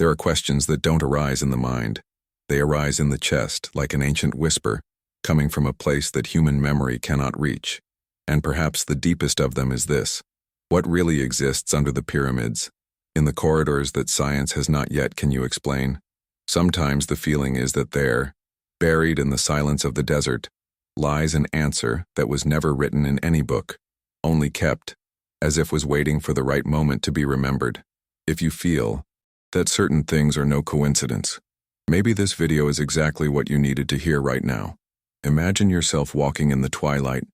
There are questions that don't arise in the mind. They arise in the chest, like an ancient whisper, coming from a place that human memory cannot reach. And perhaps the deepest of them is this: what really exists under the pyramids? In the corridors that science has not yet can you explain? Sometimes the feeling is that there, buried in the silence of the desert, lies an answer that was never written in any book, only kept, as if was waiting for the right moment to be remembered. If you feel that certain things are no coincidence, maybe this video is exactly what you needed to hear right now. Imagine yourself walking in the twilight,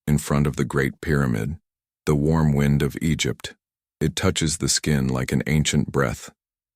in front of the Great Pyramid, the warm wind of Egypt. It touches the skin like an ancient breath,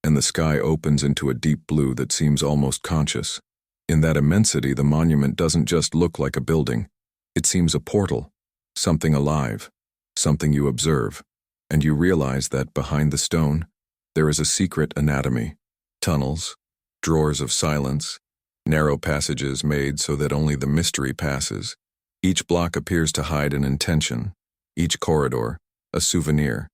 and the sky opens into a deep blue that seems almost conscious. In that immensity, the monument doesn't just look like a building. It seems a portal, something alive, something you observe, and you realize that behind the stone, there is a secret anatomy. Tunnels, drawers of silence, narrow passages made so that only the mystery passes. Each block appears to hide an intention, each corridor, a souvenir,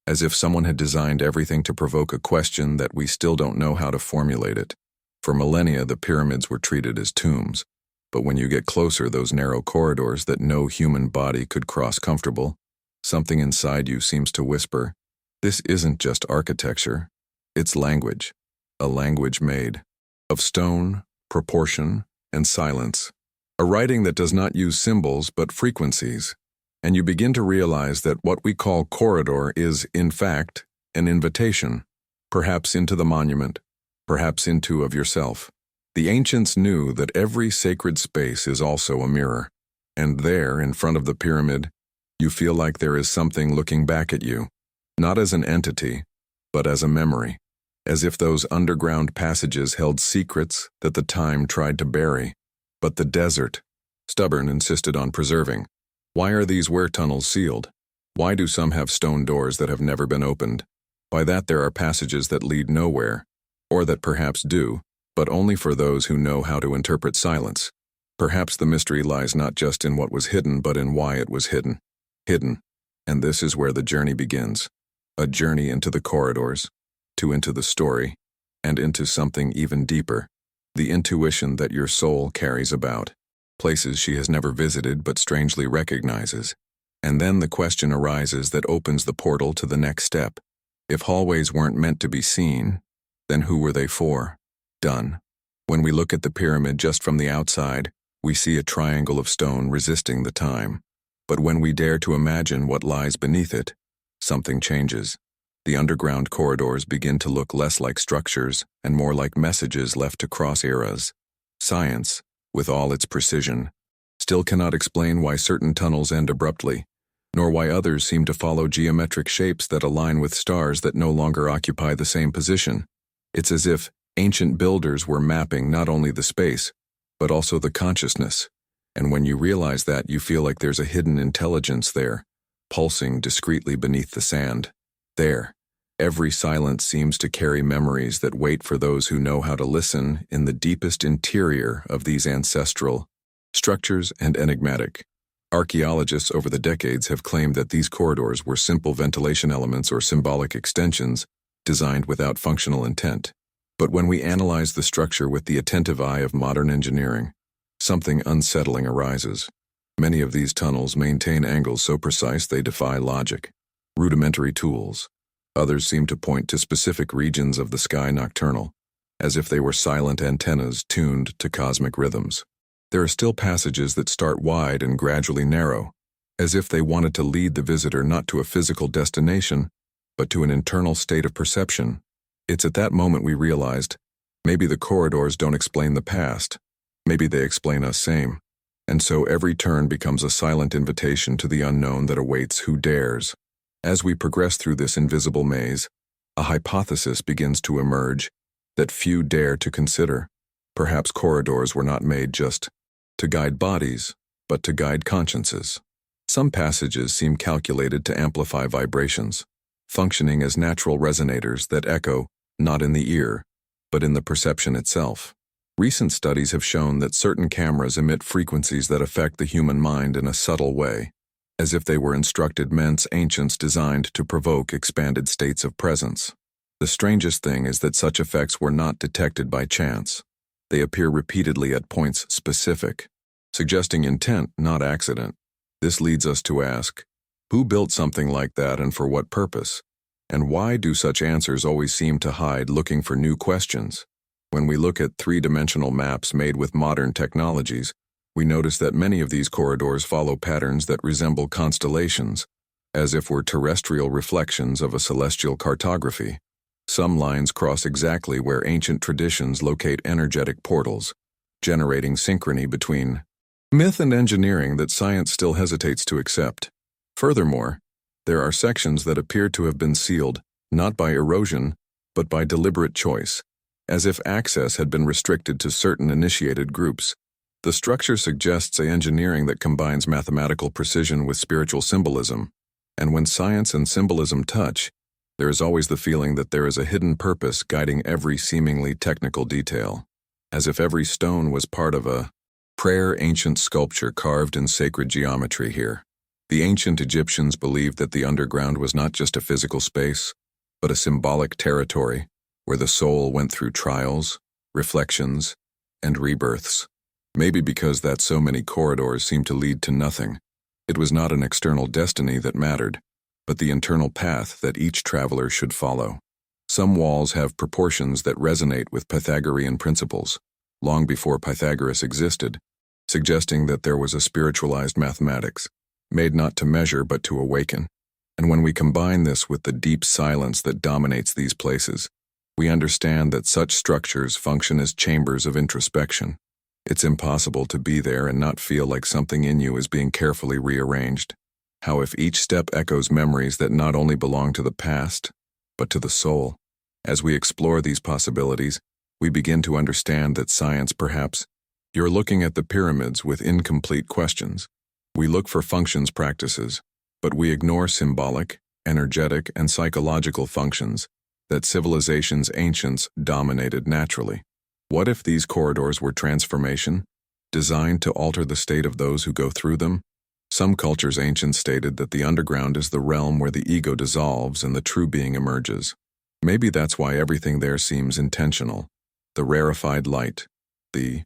as if someone had designed everything to provoke a question that we still don't know how to formulate it. For millennia, the pyramids were treated as tombs, but when you get closer, those narrow corridors that no human body could cross comfortable, something inside you seems to whisper, this isn't just architecture, it's language, a language made of stone, proportion, and silence, a writing that does not use symbols but frequencies, and you begin to realize that what we call corridor is, in fact, an invitation, perhaps into the monument, perhaps into of yourself. The ancients knew that every sacred space is also a mirror, and there, in front of the pyramid, you feel like there is something looking back at you, not as an entity, but as a memory, as if those underground passages held secrets that the time tried to bury. But the desert, stubborn, insisted on preserving. Why are these weir tunnels sealed? Why do some have stone doors that have never been opened? By that there are passages that lead nowhere, or that perhaps do, but only for those who know how to interpret silence. Perhaps the mystery lies not just in what was hidden, but in why it was hidden. Hidden, and this is where the journey begins. A journey into the corridors, into the story, and into something even deeper, the intuition that your soul carries about, places she has never visited but strangely recognizes. And then the question arises that opens the portal to the next step. If hallways weren't meant to be seen, then who were they for? Done. When we look at the pyramid just from the outside, we see a triangle of stone resisting the time. But when we dare to imagine what lies beneath it, something changes. The underground corridors begin to look less like structures and more like messages left to cross eras. Science, with all its precision, still cannot explain why certain tunnels end abruptly, nor why others seem to follow geometric shapes that align with stars that no longer occupy the same position. It's as if ancient builders were mapping not only the space, but also the consciousness. And when you realize that, you feel like there's a hidden intelligence there, pulsing discreetly beneath the sand. There, every silence seems to carry memories that wait for those who know how to listen in the deepest interior of these ancestral structures and enigmatic. Archaeologists over the decades have claimed that these corridors were simple ventilation elements or symbolic extensions designed without functional intent. But when we analyze the structure with the attentive eye of modern engineering, something unsettling arises. Many of these tunnels maintain angles so precise they defy logic. Rudimentary tools. Others seem to point to specific regions of the sky nocturnal, as if they were silent antennas tuned to cosmic rhythms. There are still passages that start wide and gradually narrow, as if they wanted to lead the visitor not to a physical destination, but to an internal state of perception. It's at that moment we realized, maybe the corridors don't explain the past, maybe they explain us same. And so every turn becomes a silent invitation to the unknown that awaits who dares. As we progress through this invisible maze, a hypothesis begins to emerge that few dare to consider. Perhaps corridors were not made just to guide bodies, but to guide consciences. Some passages seem calculated to amplify vibrations, functioning as natural resonators that echo not in the ear, but in the perception itself. Recent studies have shown that certain cameras emit frequencies that affect the human mind in a subtle way, as if they were instructed ancients designed to provoke expanded states of presence. The strangest thing is that such effects were not detected by chance. They appear repeatedly at points specific, suggesting intent, not accident. This leads us to ask, who built something like that and for what purpose? And why do such answers always seem to hide looking for new questions? When we look at three-dimensional maps made with modern technologies, we notice that many of these corridors follow patterns that resemble constellations, as if were terrestrial reflections of a celestial cartography. Some lines cross exactly where ancient traditions locate energetic portals, generating synchrony between myth and engineering that science still hesitates to accept. Furthermore, there are sections that appear to have been sealed, not by erosion, but by deliberate choice, as if access had been restricted to certain initiated groups. The structure suggests an engineering that combines mathematical precision with spiritual symbolism, and when science and symbolism touch, there is always the feeling that there is a hidden purpose guiding every seemingly technical detail, as if every stone was part of a prayer. Ancient sculpture carved in sacred geometry here. The ancient Egyptians believed that the underground was not just a physical space, but a symbolic territory where the soul went through trials, reflections, and rebirths. Maybe because that so many corridors seemed to lead to nothing. It was not an external destiny that mattered, but the internal path that each traveler should follow. Some walls have proportions that resonate with Pythagorean principles, long before Pythagoras existed, suggesting that there was a spiritualized mathematics, made not to measure but to awaken. And when we combine this with the deep silence that dominates these places, we understand that such structures function as chambers of introspection. It's impossible to be there and not feel like something in you is being carefully rearranged. How if each step echoes memories that not only belong to the past, but to the soul? As we explore these possibilities, we begin to understand that science perhaps, you're looking at the pyramids with incomplete questions. We look for functions practices, but we ignore symbolic, energetic, and psychological functions that civilizations ancients dominated naturally. What if these corridors were transformation, designed to alter the state of those who go through them? Some cultures ancient stated that the underground is the realm where the ego dissolves and the true being emerges. Maybe that's why everything there seems intentional. The rarefied light, the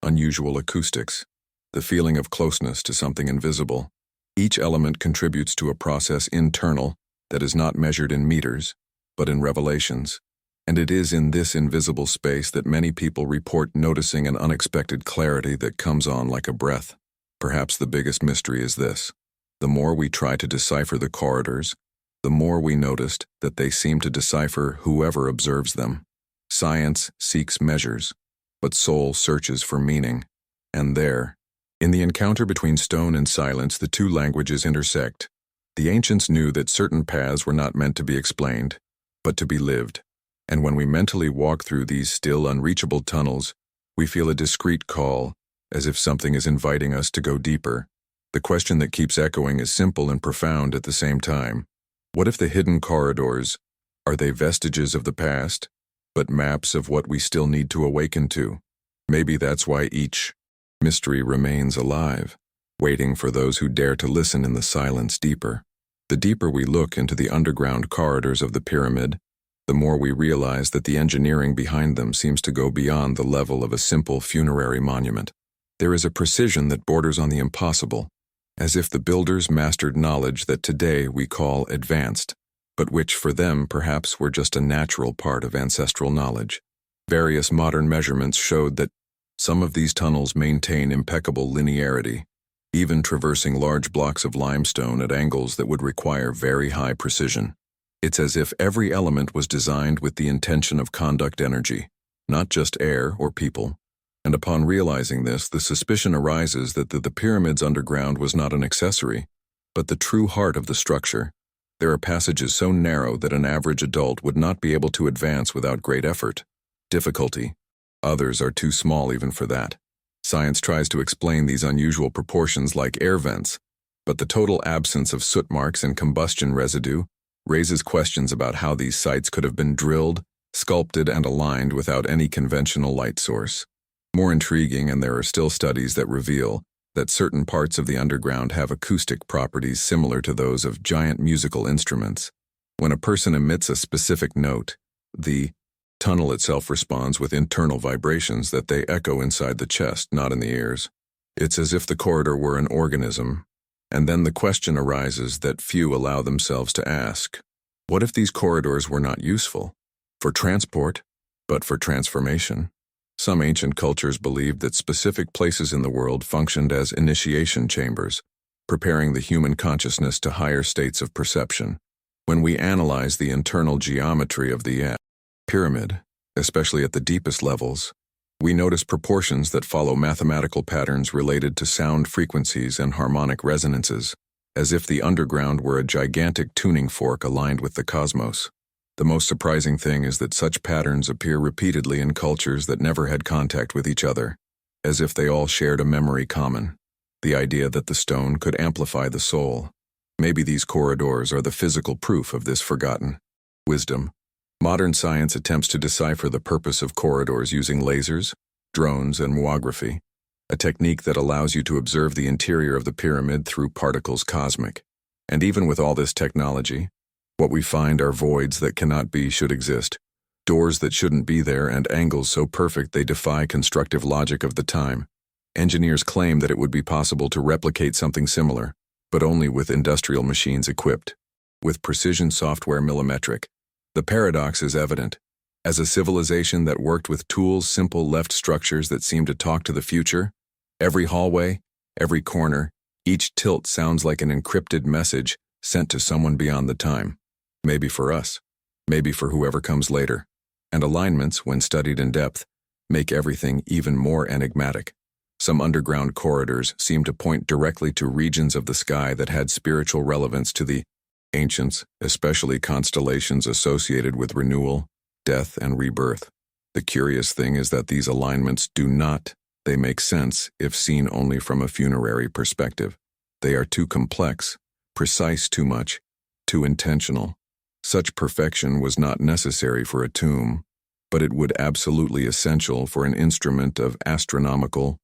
unusual acoustics, the feeling of closeness to something invisible. Each element contributes to a process internal that is not measured in meters, but in revelations. And it is in this invisible space that many people report noticing an unexpected clarity that comes on like a breath. Perhaps the biggest mystery is this. The more we try to decipher the corridors, the more we noticed that they seem to decipher whoever observes them. Science seeks measures, but soul searches for meaning. And there, in the encounter between stone and silence, the two languages intersect. The ancients knew that certain paths were not meant to be explained, but to be lived. And when we mentally walk through these still unreachable tunnels, we feel a discreet call, as if something is inviting us to go deeper. The question that keeps echoing is simple and profound at the same time. What if the hidden corridors, are they vestiges of the past, but maps of what we still need to awaken to? Maybe that's why each mystery remains alive, waiting for those who dare to listen in the silence deeper. The deeper we look into the underground corridors of the pyramid, the more we realize that the engineering behind them seems to go beyond the level of a simple funerary monument. There is a precision that borders on the impossible, as if the builders mastered knowledge that today we call advanced, but which for them perhaps were just a natural part of ancestral knowledge. Various modern measurements showed that some of these tunnels maintain impeccable linearity, even traversing large blocks of limestone at angles that would require very high precision. It's as if every element was designed with the intention of conduct energy, not just air or people. And upon realizing this, the suspicion arises that the pyramid's underground was not an accessory, but the true heart of the structure. There are passages so narrow that an average adult would not be able to advance without great effort, difficulty. Others are too small even for that. Science tries to explain these unusual proportions like air vents, but the total absence of soot marks and combustion residue raises questions about how these sites could have been drilled, sculpted, and aligned without any conventional light source. More intriguing, and there are still studies that reveal that certain parts of the underground have acoustic properties similar to those of giant musical instruments. When a person emits a specific note, The tunnel itself responds with internal vibrations that they echo inside the chest, not in the ears. It's as if the corridor were an organism, and then the question arises that few allow themselves to ask. What if these corridors were not useful for transport, but for transformation? Some ancient cultures believed that specific places in the world functioned as initiation chambers, preparing the human consciousness to higher states of perception. When we analyze the internal geometry of the pyramid, especially at the deepest levels, we notice proportions that follow mathematical patterns related to sound frequencies and harmonic resonances, as if the underground were a gigantic tuning fork aligned with the cosmos. The most surprising thing is that such patterns appear repeatedly in cultures that never had contact with each other, as if they all shared a memory common, the idea that the stone could amplify the soul. Maybe these corridors are the physical proof of this forgotten wisdom. Modern science attempts to decipher the purpose of corridors using lasers, drones, and muography, a technique that allows you to observe the interior of the pyramid through particles cosmic. And even with all this technology, what we find are voids that cannot be should exist, doors that shouldn't be there, and angles so perfect they defy constructive logic of the time. Engineers claim that it would be possible to replicate something similar, but only with industrial machines equipped with precision software millimetric. The paradox is evident. As a civilization that worked with tools, simple left structures that seem to talk to the future, every hallway, every corner, each tilt sounds like an encrypted message sent to someone beyond the time. Maybe for us, maybe for whoever comes later. And alignments, when studied in depth, make everything even more enigmatic. Some underground corridors seem to point directly to regions of the sky that had spiritual relevance to the ancients, especially constellations associated with renewal, death, and rebirth. The curious thing is that these alignments they make sense if seen only from a funerary perspective. They are too complex, precise too much, too intentional. Such perfection was not necessary for a tomb, but it would absolutely essential for an instrument of astronomical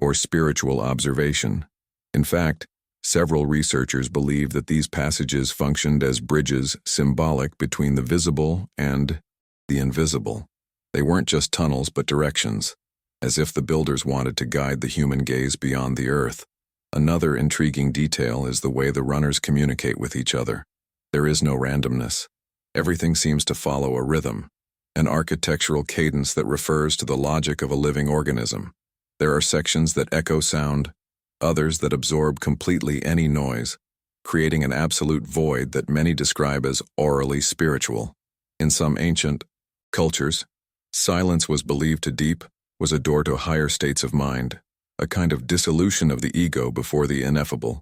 or spiritual observation. In fact, several researchers believe that these passages functioned as bridges symbolic between the visible and the invisible. They weren't just tunnels but directions, as if the builders wanted to guide the human gaze beyond the earth. Another intriguing detail is the way the runners communicate with each other. There is no randomness. Everything seems to follow a rhythm, an architectural cadence that refers to the logic of a living organism. There are sections that echo sound, others that absorb completely any noise, creating an absolute void that many describe as aurally spiritual. In some ancient cultures, silence was believed to was a door to higher states of mind, a kind of dissolution of the ego before the ineffable.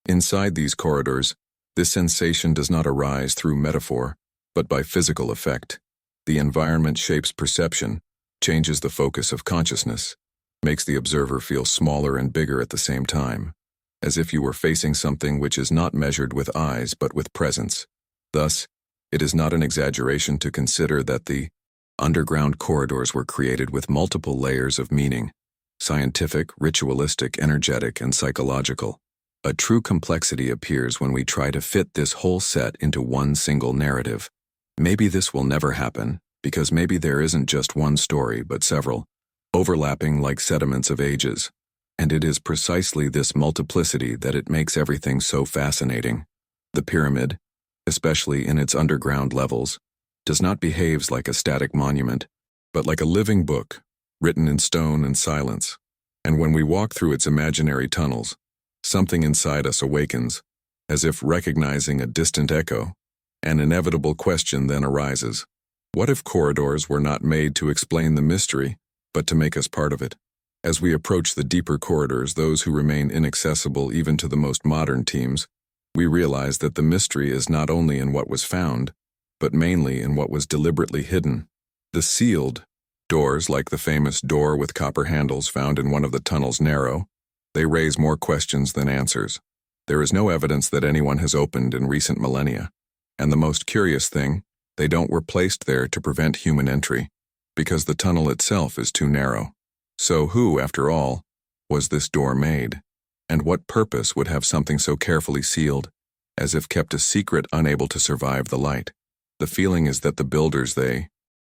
Inside these corridors, this sensation does not arise through metaphor, but by physical effect. The environment shapes perception, changes the focus of consciousness, makes the observer feel smaller and bigger at the same time, as if you were facing something which is not measured with eyes but with presence. Thus, it is not an exaggeration to consider that the underground corridors were created with multiple layers of meaning: scientific, ritualistic, energetic, and psychological. A true complexity appears when we try to fit this whole set into one single narrative. Maybe this will never happen, because maybe there isn't just one story but several, overlapping like sediments of ages. And it is precisely this multiplicity that it makes everything so fascinating. The pyramid, especially in its underground levels, does not behave like a static monument, but like a living book, written in stone and silence. And when we walk through its imaginary tunnels, something inside us awakens, as if recognizing a distant echo. An inevitable question then arises. What if corridors were not made to explain the mystery, but to make us part of it? As we approach the deeper corridors, those who remain inaccessible even to the most modern teams, we realize that the mystery is not only in what was found, but mainly in what was deliberately hidden. The sealed doors, like the famous door with copper handles found in one of the tunnel's narrow, they raise more questions than answers. There is no evidence that anyone has opened in recent millennia. And the most curious thing, they were placed there to prevent human entry, because the tunnel itself is too narrow. So who, after all, was this door made? And what purpose would have something so carefully sealed, as if kept a secret unable to survive the light? The feeling is that the builders,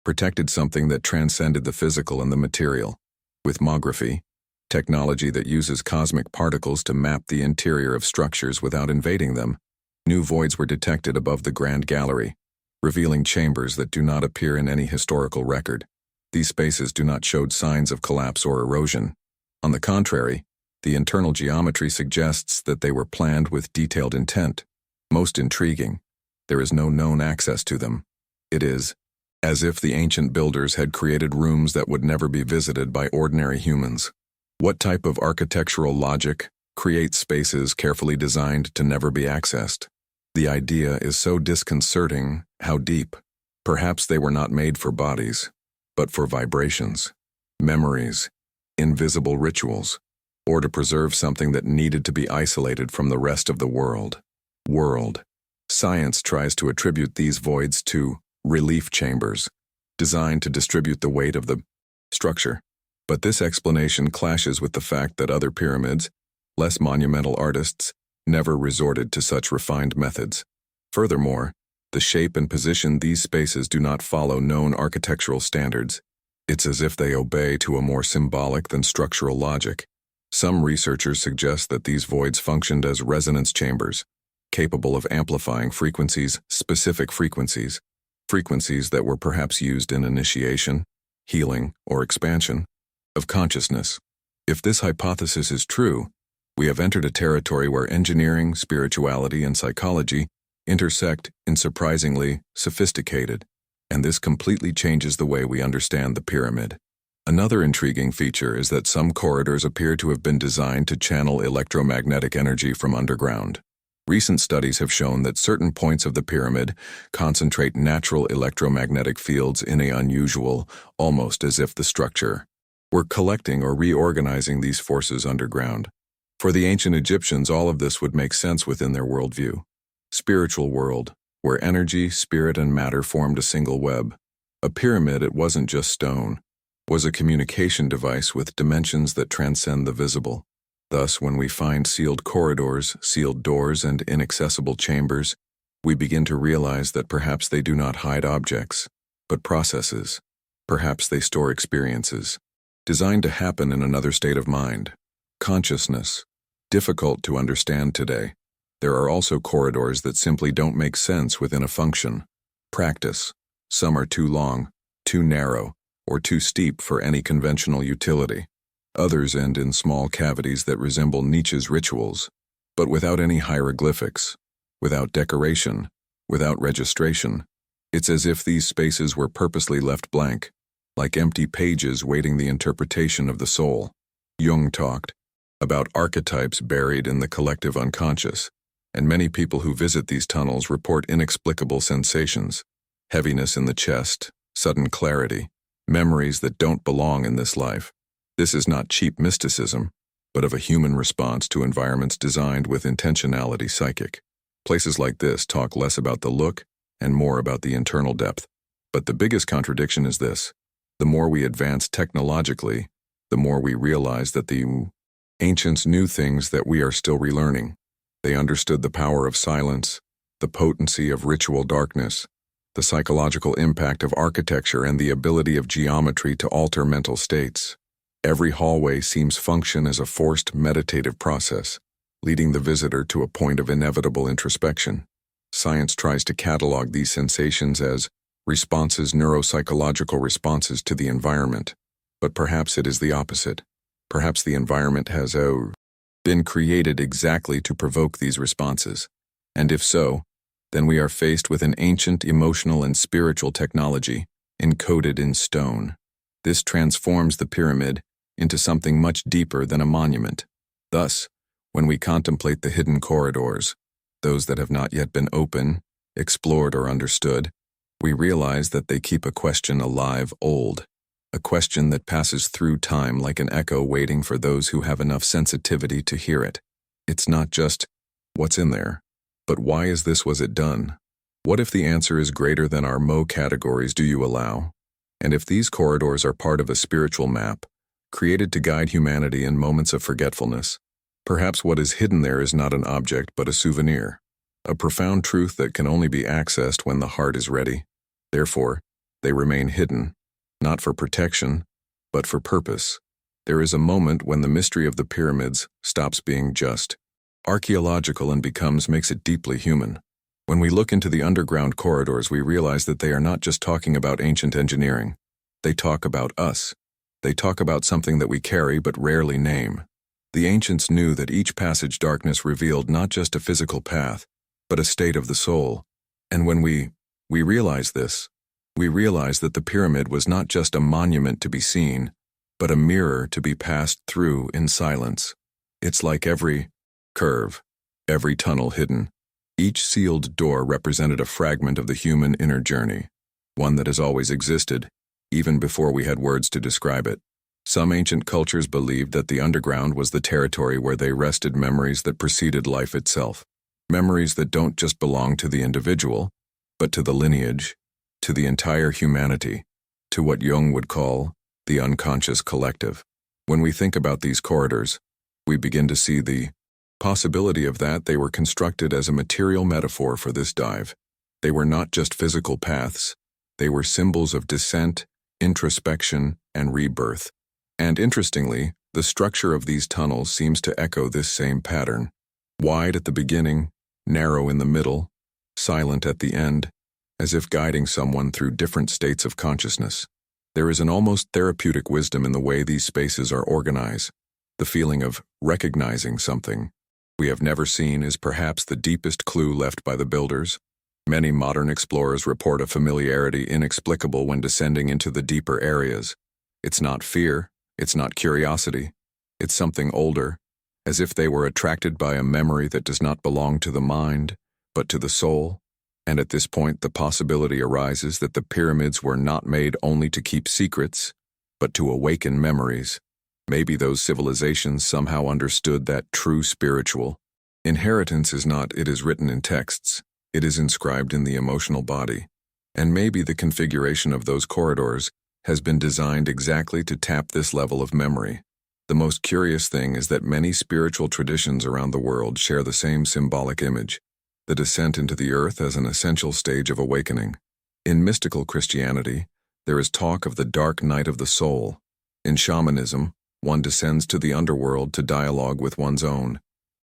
protected something that transcended the physical and the material. With Mography, technology that uses cosmic particles to map the interior of structures without invading them, new voids were detected above the Grand Gallery, revealing chambers that do not appear in any historical record. These spaces do not show signs of collapse or erosion. On the contrary, the internal geometry suggests that they were planned with detailed intent. Most intriguing, there is no known access to them. It is as if the ancient builders had created rooms that would never be visited by ordinary humans. What type of architectural logic creates spaces carefully designed to never be accessed? The idea is so disconcerting. How deep? Perhaps they were not made for bodies, but for vibrations, memories, invisible rituals, or to preserve something that needed to be isolated from the rest of the world. Science tries to attribute these voids to relief chambers, designed to distribute the weight of the structure. But this explanation clashes with the fact that other pyramids, less monumental artists, never resorted to such refined methods. Furthermore, the shape and position these spaces do not follow known architectural standards. It's as if they obey to a more symbolic than structural logic. Some researchers suggest that these voids functioned as resonance chambers, capable of amplifying specific frequencies that were perhaps used in initiation, healing, or expansion of consciousness. If this hypothesis is true, we have entered a territory where engineering, spirituality, and psychology intersect in surprisingly sophisticated, and this completely changes the way we understand the pyramid. Another intriguing feature is that some corridors appear to have been designed to channel electromagnetic energy from underground. Recent studies have shown that certain points of the pyramid concentrate natural electromagnetic fields in an unusual, almost as if the structure were collecting or reorganizing these forces underground. For the ancient Egyptians, all of this would make sense within their worldview. Spiritual world, where energy, spirit, and matter formed a single web. A pyramid, it wasn't just stone, was a communication device with dimensions that transcend the visible. Thus, when we find sealed corridors, sealed doors, and inaccessible chambers, we begin to realize that perhaps they do not hide objects, but processes. Perhaps they store experiences, designed to happen in another state of mind. Consciousness, difficult to understand today. There are also corridors that simply don't make sense within a function. Practice. Some are too long, too narrow, or too steep for any conventional utility. Others end in small cavities that resemble Nietzsche's rituals, but without any hieroglyphics, without decoration, without registration. It's as if these spaces were purposely left blank, like empty pages waiting the interpretation of the soul. Jung talked about archetypes buried in the collective unconscious, and many people who visit these tunnels report inexplicable sensations, heaviness in the chest, sudden clarity, memories that don't belong in this life. This is not cheap mysticism, but of a human response to environments designed with intentionality. Psychic places like this talk less about the look and more about the internal depth. But the biggest contradiction is this: the more we advance technologically, the more we realize that the ancients knew things that we are still relearning. They understood the power of silence, the potency of ritual darkness, the psychological impact of architecture, and the ability of geometry to alter mental states. Every hallway seems function as a forced meditative process, leading the visitor to a point of inevitable introspection. Science tries to catalog these sensations as neuropsychological responses to the environment, but perhaps it is the opposite. Perhaps the environment has been created exactly to provoke these responses. And if so, then we are faced with an ancient emotional and spiritual technology encoded in stone. This transforms the pyramid into something much deeper than a monument. Thus, when we contemplate the hidden corridors, those that have not yet been open, explored, or understood, we realize that they keep a question alive, a question that passes through time like an echo waiting for those who have enough sensitivity to hear it. It's not just, what's in there, but why was it done? What if the answer is greater than our categories do you allow? And if these corridors are part of a spiritual map, created to guide humanity in moments of forgetfulness, perhaps what is hidden there is not an object but a souvenir, a profound truth that can only be accessed when the heart is ready. Therefore, They remain hidden, not for protection, but for purpose. There is a moment when the mystery of the pyramids stops being just archaeological and makes it deeply human. When we look into the underground corridors, we realize that they are not just talking about ancient engineering. They talk about us. They talk about something that we carry but rarely name. The ancients knew that each passage darkness revealed not just a physical path, but a state of the soul. And when we realize this, we realize that the pyramid was not just a monument to be seen, but a mirror to be passed through in silence. It's like every curve, every tunnel hidden. Each sealed door represented a fragment of the human inner journey, one that has always existed, even before we had words to describe it. Some ancient cultures believed that the underground was the territory where they rested memories that preceded life itself. Memories that don't just belong to the individual, but to the lineage, to the entire humanity, to what Jung would call the unconscious collective. When we think about these corridors, we begin to see the possibility of that they were constructed as a material metaphor for this dive. They were not just physical paths, they were symbols of descent, introspection, and rebirth. And interestingly, the structure of these tunnels seems to echo this same pattern. Wide at the beginning, narrow in the middle, silent at the end, as if guiding someone through different states of consciousness. There is an almost therapeutic wisdom in the way these spaces are organized. The feeling of recognizing something we have never seen is perhaps the deepest clue left by the builders. Many modern explorers report a familiarity inexplicable when descending into the deeper areas. It's not fear, it's not curiosity, it's something older, as if they were attracted by a memory that does not belong to the mind, but to the soul. And at this point, the possibility arises that the pyramids were not made only to keep secrets, but to awaken memories. Maybe those civilizations somehow understood that true spiritual inheritance is not it is written in texts, it is inscribed in the emotional body. And maybe the configuration of those corridors has been designed exactly to tap this level of memory. The most curious thing is that many spiritual traditions around the world share the same symbolic image, the descent into the earth as an essential stage of awakening. In mystical Christianity, there is talk of the dark night of the soul. In shamanism, one descends to the underworld to dialogue with one's own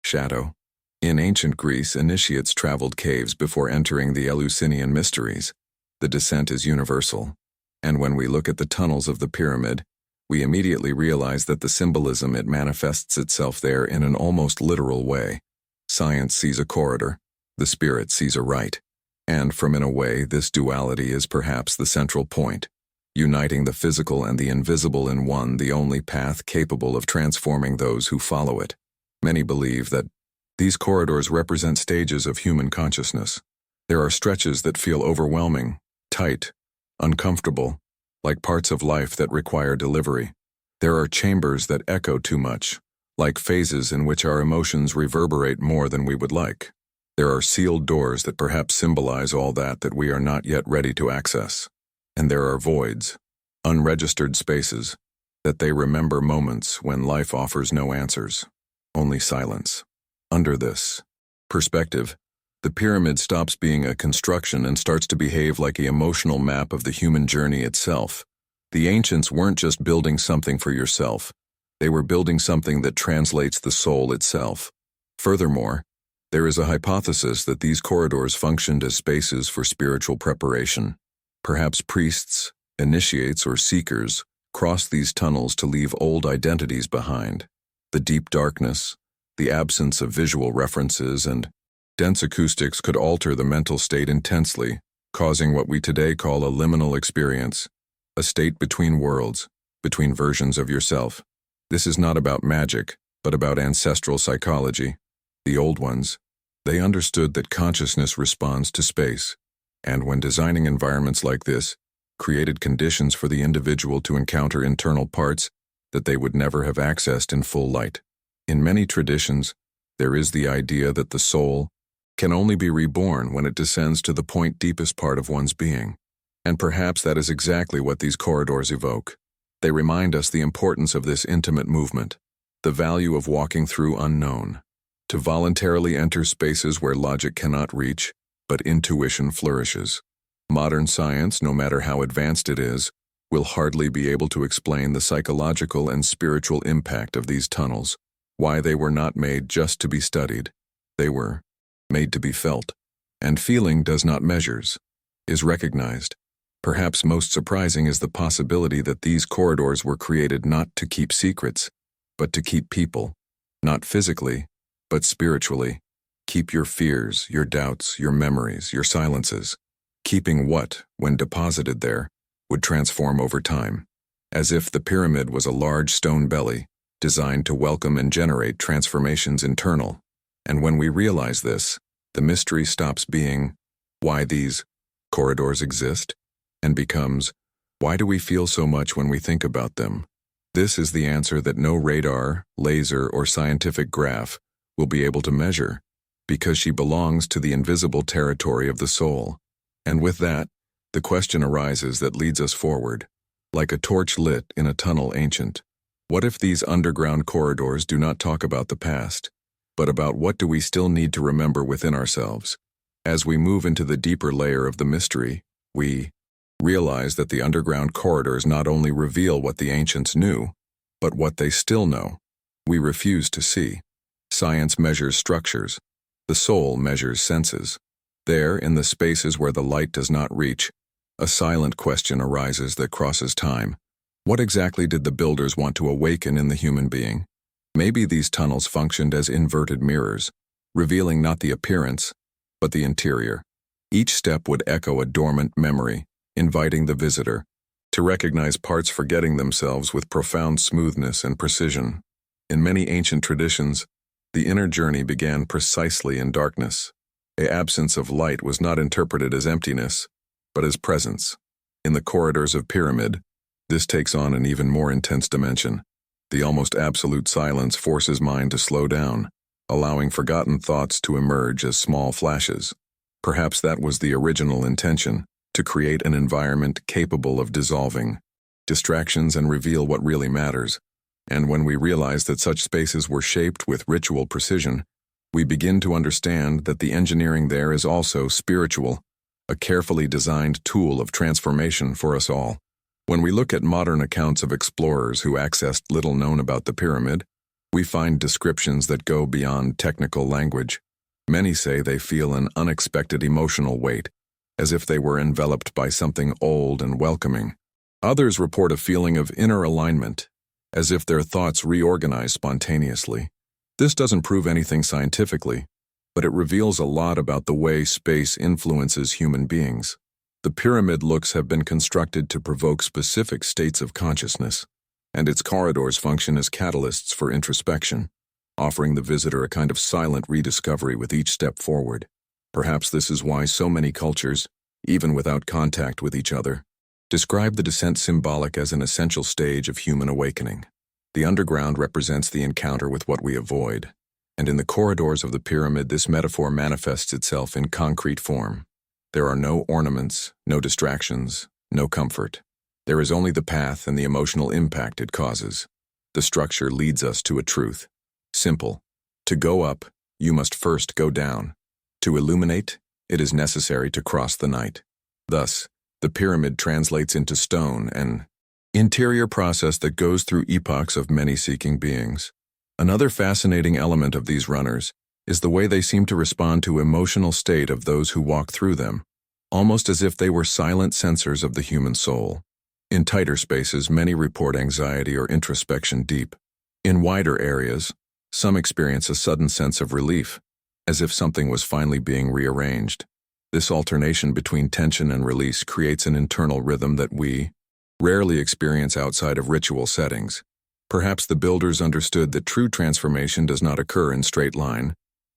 shadow. In ancient Greece, initiates traveled caves before entering the Eleusinian mysteries. The descent is universal. And when we look at the tunnels of the pyramid, we immediately realize that the symbolism it manifests itself there in an almost literal way. Science sees a corridor, the spirit sees a rite. And in a way, this duality is perhaps the central point, uniting the physical and the invisible in one, the only path capable of transforming those who follow it. Many believe that these corridors represent stages of human consciousness. There are stretches that feel overwhelming, tight, uncomfortable, like parts of life that require delivery. There are chambers that echo too much, like phases in which our emotions reverberate more than we would like. There are sealed doors that perhaps symbolize all that we are not yet ready to access. And there are voids, unregistered spaces, that they remember moments when life offers no answers, only silence. Under this perspective, the pyramid stops being a construction and starts to behave like an emotional map of the human journey itself. The ancients weren't just building something for yourself, they were building something that translates the soul itself. Furthermore, there is a hypothesis that these corridors functioned as spaces for spiritual preparation. Perhaps priests, initiates, or seekers crossed these tunnels to leave old identities behind. The deep darkness, the absence of visual references, and dense acoustics could alter the mental state intensely, causing what we today call a liminal experience, a state between worlds, between versions of yourself. This is not about magic, but about ancestral psychology. The old ones, they understood that consciousness responds to space, and when designing environments like this, created conditions for the individual to encounter internal parts that they would never have accessed in full light. In many traditions, there is the idea that the soul can only be reborn when it descends to the deepest part of one's being. And perhaps that is exactly what these corridors evoke. They remind us the importance of this intimate movement, the value of walking through unknown, to voluntarily enter spaces where logic cannot reach, but intuition flourishes. Modern science, no matter how advanced it is, will hardly be able to explain the psychological and spiritual impact of these tunnels, why they were not made just to be studied. They were made to be felt. And feeling does not measures, is recognized. Perhaps most surprising is the possibility that these corridors were created not to keep secrets, but to keep people, not physically, but spiritually. Keep your fears, your doubts, your memories, your silences. Keeping what, when deposited there, would transform over time, as if the pyramid was a large stone belly, designed to welcome and generate transformations internal. And when we realize this, the mystery stops being, why these corridors exist, and becomes, why do we feel so much when we think about them? This is the answer that no radar, laser, or scientific graph will be able to measure, because she belongs to the invisible territory of the soul. And with that, the question arises that leads us forward, like a torch lit in a tunnel ancient. What if these underground corridors do not talk about the past, but about what do we still need to remember within ourselves? As we move into the deeper layer of the mystery, we realize that the underground corridors not only reveal what the ancients knew, but what they still know. We refuse to see. Science measures structures. The soul measures senses. There, in the spaces where the light does not reach, a silent question arises that crosses time. What exactly did the builders want to awaken in the human being? Maybe these tunnels functioned as inverted mirrors, revealing not the appearance, but the interior. Each step would echo a dormant memory, inviting the visitor to recognize parts forgetting themselves with profound smoothness and precision. In many ancient traditions, the inner journey began precisely in darkness. The absence of light was not interpreted as emptiness, but as presence. In the corridors of Pyramid, this takes on an even more intense dimension. The almost absolute silence forces mind to slow down, allowing forgotten thoughts to emerge as small flashes. Perhaps that was the original intention, to create an environment capable of dissolving distractions and reveal what really matters. And when we realize that such spaces were shaped with ritual precision, we begin to understand that the engineering there is also spiritual, a carefully designed tool of transformation for us all. When we look at modern accounts of explorers who accessed little known about the pyramid, we find descriptions that go beyond technical language. Many say they feel an unexpected emotional weight, as if they were enveloped by something old and welcoming. Others report a feeling of inner alignment, as if their thoughts reorganize spontaneously. This doesn't prove anything scientifically, but it reveals a lot about the way space influences human beings. The pyramid looks have been constructed to provoke specific states of consciousness, and its corridors function as catalysts for introspection, offering the visitor a kind of silent rediscovery with each step forward. Perhaps this is why so many cultures, even without contact with each other, describe the descent symbolic as an essential stage of human awakening. The underground represents the encounter with what we avoid, and in the corridors of the pyramid this metaphor manifests itself in concrete form. There are no ornaments, no distractions, no comfort. There is only the path and the emotional impact it causes. The structure leads us to a truth. Simple. To go up, you must first go down. To illuminate, it is necessary to cross the night. Thus, the pyramid translates into stone, an interior process that goes through epochs of many seeking beings. Another fascinating element of these runners is the way they seem to respond to emotional state of those who walk through them, almost as if they were silent sensors of the human soul. In tighter spaces, many report anxiety or introspection deep. In wider areas, some experience a sudden sense of relief, as if something was finally being rearranged. This alternation between tension and release creates an internal rhythm that we rarely experience outside of ritual settings. Perhaps the builders understood that true transformation does not occur in straight line,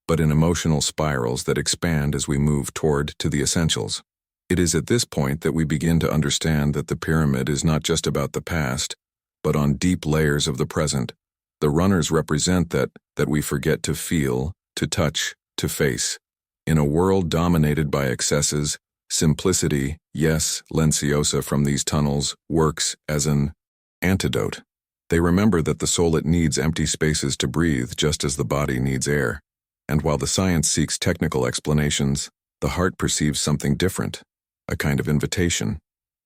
but in emotional spirals that expand as we move toward to the essentials. It is at this point that we begin to understand that the pyramid is not just about the past, but on deep layers of the present. The runners represent that we forget to feel, to touch, to face. In a world dominated by excesses, simplicity, yes, Lenciosa from these tunnels, works as an antidote. They remember that the soul it needs empty spaces to breathe just as the body needs air. And while the science seeks technical explanations, the heart perceives something different, a kind of invitation,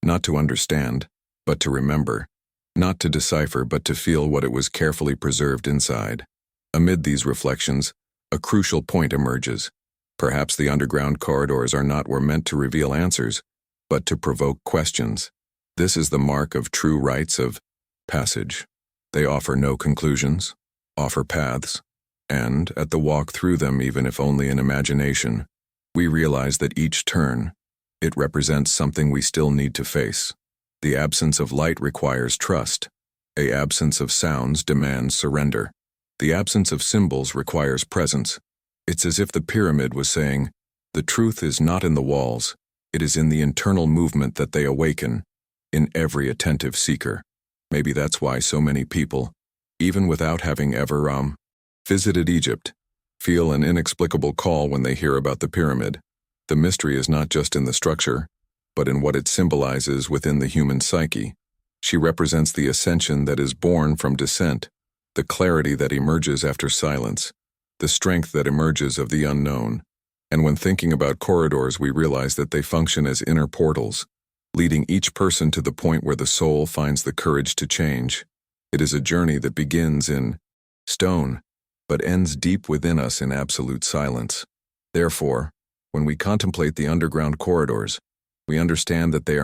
not to understand, but to remember, not to decipher, but to feel what it was carefully preserved inside. Amid these reflections, a crucial point emerges. Perhaps the underground corridors are not were meant to reveal answers, but to provoke questions. This is the mark of true rites of passage. They offer no conclusions, offer paths, and, at the walk through them, even if only in imagination, we realize that each turn, it represents something we still need to face. The absence of light requires trust. The absence of sounds demands surrender. The absence of symbols requires presence. It's as if the pyramid was saying, the truth is not in the walls, it is in the internal movement that they awaken, in every attentive seeker. Maybe that's why so many people, even without having ever visited Egypt, feel an inexplicable call when they hear about the pyramid. The mystery is not just in the structure, but in what it symbolizes within the human psyche. She represents the ascension that is born from descent, the clarity that emerges after silence, the strength that emerges of the unknown. And when thinking about corridors, we realize that they function as inner portals, leading each person to the point where the soul finds the courage to change. It is a journey that begins in stone, but ends deep within us in absolute silence. Therefore, when we contemplate the underground corridors, we understand that they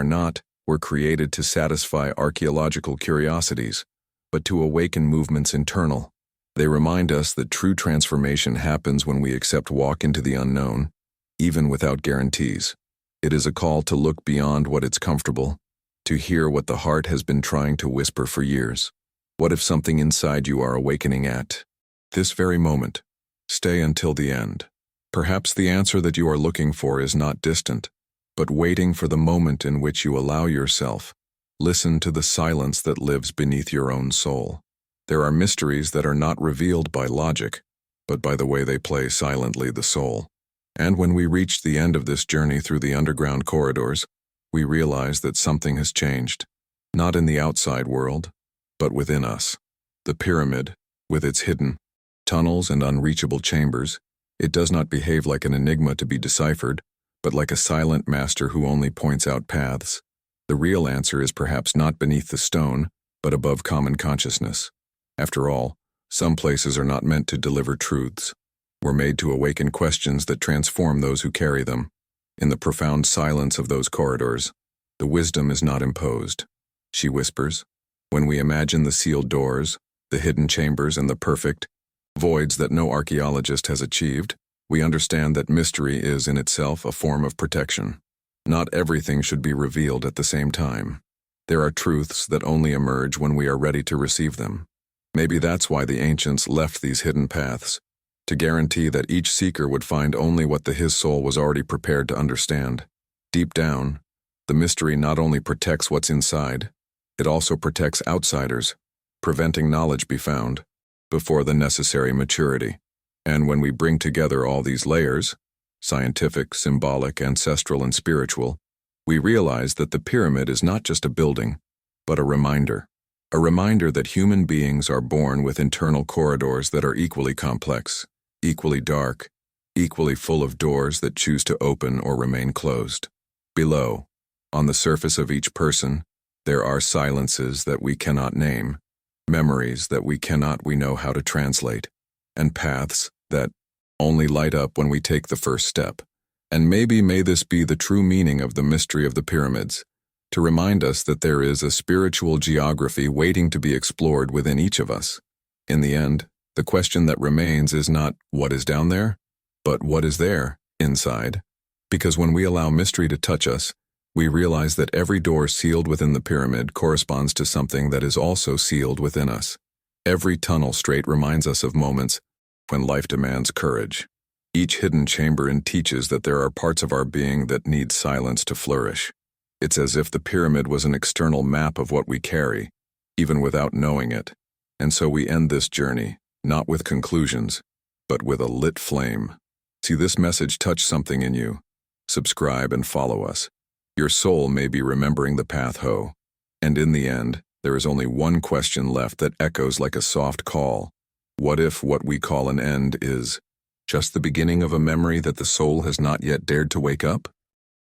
were created to satisfy archaeological curiosities, but to awaken movements internal. They remind us that true transformation happens when we walk into the unknown, even without guarantees. It is a call to look beyond what is comfortable, to hear what the heart has been trying to whisper for years. What if something inside you are awakening at this very moment? Stay until the end. Perhaps the answer that you are looking for is not distant, but waiting for the moment in which you allow yourself. Listen to the silence that lives beneath your own soul. There are mysteries that are not revealed by logic, but by the way they play silently the soul. And when we reach the end of this journey through the underground corridors, we realize that something has changed, not in the outside world, but within us. The pyramid, with its hidden tunnels and unreachable chambers, it does not behave like an enigma to be deciphered, but like a silent master who only points out paths. The real answer is perhaps not beneath the stone, but above common consciousness. After all, some places are not meant to deliver truths. We're made to awaken questions that transform those who carry them. In the profound silence of those corridors, the wisdom is not imposed. She whispers. When we imagine the sealed doors, the hidden chambers, and the perfect voids that no archaeologist has achieved, we understand that mystery is in itself a form of protection. Not everything should be revealed at the same time. There are truths that only emerge when we are ready to receive them. Maybe that's why the ancients left these hidden paths, to guarantee that each seeker would find only what his soul was already prepared to understand. Deep down, the mystery not only protects what's inside, it also protects outsiders, preventing knowledge be found before the necessary maturity. And when we bring together all these layers, scientific, symbolic, ancestral, and spiritual, we realize that the pyramid is not just a building, but a reminder that human beings are born with internal corridors that are equally complex, equally dark, equally full of doors that choose to open or remain closed. Below, on the surface of each person, there are silences that we cannot name, memories that we know how to translate, and paths that only light up when we take the first step. And may this be the true meaning of the mystery of the pyramids, to remind us that there is a spiritual geography waiting to be explored within each of us. In the end, the question that remains is not what is down there, but what is there inside. Because when we allow mystery to touch us, we realize that every door sealed within the pyramid corresponds to something that is also sealed within us. Every tunnel straight reminds us of moments when life demands courage. Each hidden chamber teaches that there are parts of our being that need silence to flourish. It's as if the pyramid was an external map of what we carry, even without knowing it. And so we end this journey, not with conclusions, but with a lit flame. See this message touch something in you. Subscribe and follow us. Your soul may be remembering the path home. And in the end, there is only one question left that echoes like a soft call. What if what we call an end is just the beginning of a memory that the soul has not yet dared to wake up?